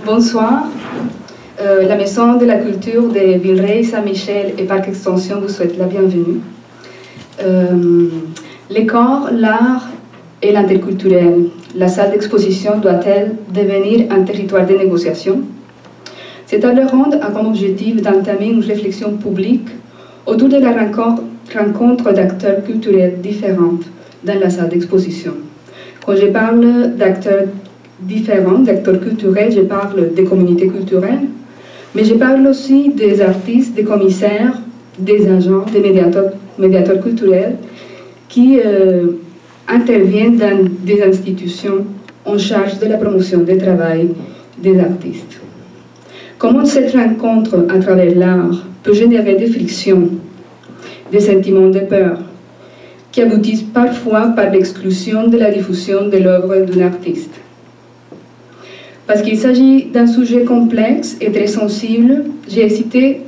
Bonsoir. La Maison de la Culture de Villeray, Saint-Michel et Parc Extension vous souhaite la bienvenue. Les corps, l'art et l'interculturel. La salle d'exposition doit-elle devenir un territoire de négociation? Cette table ronde a comme objectif d'entamer une réflexion publique autour de la rencontre d'acteurs culturels différents dans la salle d'exposition. Quand je parle d'acteurs différents, d'acteurs culturels, je parle des communautés culturelles, mais je parle aussi des artistes, des commissaires, des agents, des médiateurs culturels qui interviennent dans des institutions en charge de la promotion du travail des artistes. Comment cette rencontre à travers l'art peut générer des frictions, des sentiments de peur, qui aboutissent parfois par l'exclusion de la diffusion de l'œuvre d'un artiste. Parce qu'il s'agit d'un sujet complexe et très sensible, j'ai hésité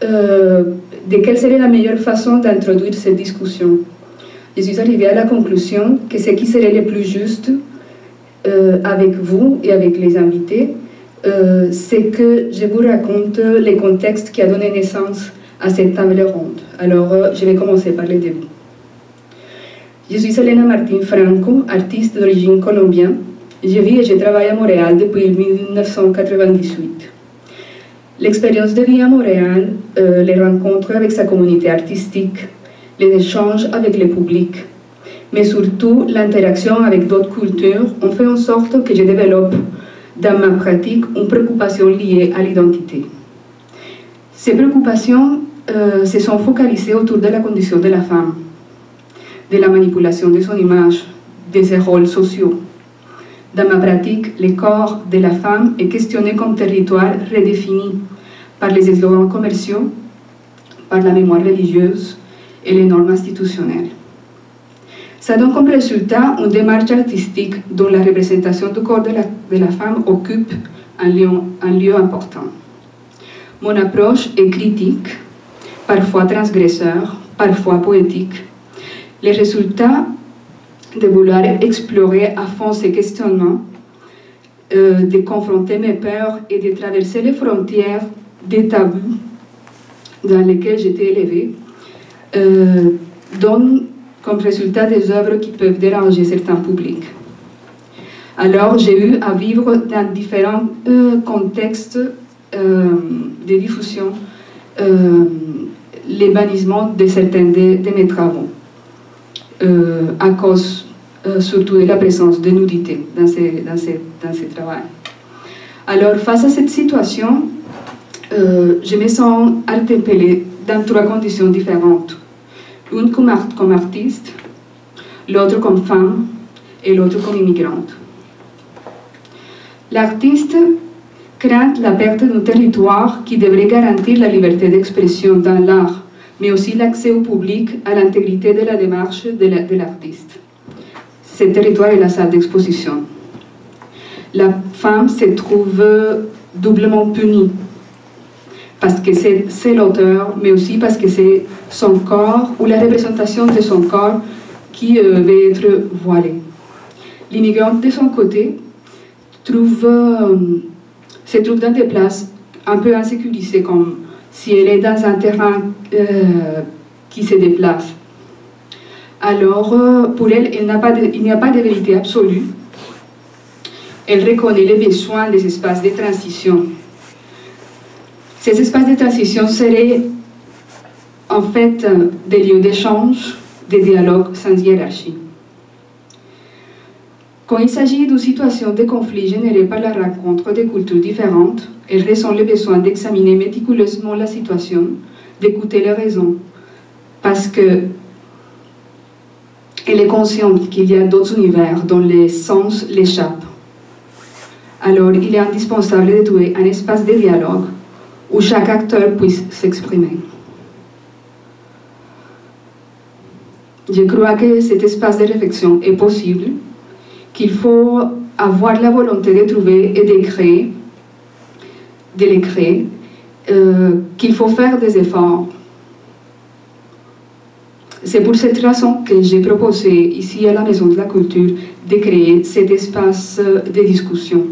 de quelle serait la meilleure façon d'introduire cette discussion. Je suis arrivée à la conclusion que ce qui serait le plus juste avec vous et avec les invités, c'est que je vous raconte le contexte qui a donné naissance à cette table ronde. Alors, je vais commencer par le début. Je suis Elena Martín Franco, artiste d'origine colombienne. Je vis et je travaille à Montréal depuis 1998. L'expérience de vie à Montréal, les rencontres avec sa communauté artistique, les échanges avec le public, mais surtout l'interaction avec d'autres cultures ont fait en sorte que je développe dans ma pratique une préoccupation liée à l'identité. Ces préoccupations se sont focalisées autour de la condition de la femme, de la manipulation de son image, de ses rôles sociaux. Dans ma pratique, le corps de la femme est questionné comme territoire redéfini par les slogans commerciaux, par la mémoire religieuse et les normes institutionnelles. Ça donne comme résultat une démarche artistique dont la représentation du corps de la femme occupe un lieu important. Mon approche est critique, parfois transgresseur, parfois poétique. Les résultats de vouloir explorer à fond ces questionnements, de confronter mes peurs et de traverser les frontières des tabous dans lesquels j'étais élevée, donnent comme résultat des œuvres qui peuvent déranger certains publics. Alors j'ai eu à vivre dans différents contextes de diffusion les bannissements de certains de mes travaux, à cause surtout de la présence de nudité dans ces travaux. Alors face à cette situation, je me sens interpellée dans trois conditions différentes. Une comme artiste, l'autre comme femme et l'autre comme immigrante. L'artiste craint la perte d'un territoire qui devrait garantir la liberté d'expression dans l'art, mais aussi l'accès au public à l'intégrité de la démarche de l'artiste. Ce territoire est la salle d'exposition. La femme se trouve doublement punie, parce que c'est l'auteur, mais aussi parce que c'est son corps ou la représentation de son corps qui va être voilée. L'immigrante, de son côté, se trouve dans des places un peu insécurisées, comme si elle est dans un terrain qui se déplace. Alors, pour elle, il n'y a pas de vérité absolue. Elle reconnaît les besoins des espaces de transition. Ces espaces de transition seraient en fait des lieux d'échange, des dialogues sans hiérarchie. Quand il s'agit d'une situation de conflit générée par la rencontre de cultures différentes, elle ressent le besoin d'examiner méticuleusement la situation, d'écouter les raisons, parce qu'elle est consciente qu'il y a d'autres univers dont les sens l'échappent. Alors, il est indispensable de trouver un espace de dialogue où chaque acteur puisse s'exprimer. Je crois que cet espace de réflexion est possible, qu'il faut avoir la volonté de trouver et de les créer, qu'il faut faire des efforts. C'est pour cette raison que j'ai proposé ici à la Maison de la Culture de créer cet espace de discussion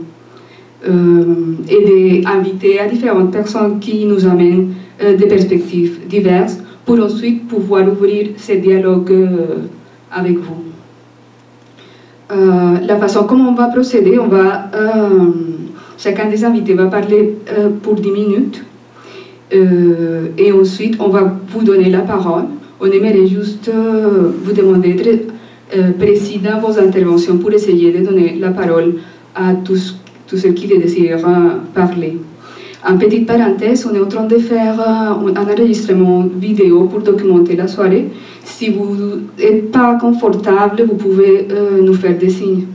et d'inviter à différentes personnes qui nous amènent des perspectives diverses pour ensuite pouvoir ouvrir ces dialogues avec vous. La façon comment on va procéder, chacun des invités va parler pour 10 minutes et ensuite on va vous donner la parole. On aimerait juste vous demander d'être précis dans vos interventions pour essayer de donner la parole à tous ceux qui désirent parler. En petite parenthèse, on est en train de faire un enregistrement vidéo pour documenter la soirée. Si vous n'êtes pas confortable, vous pouvez nous faire des signes.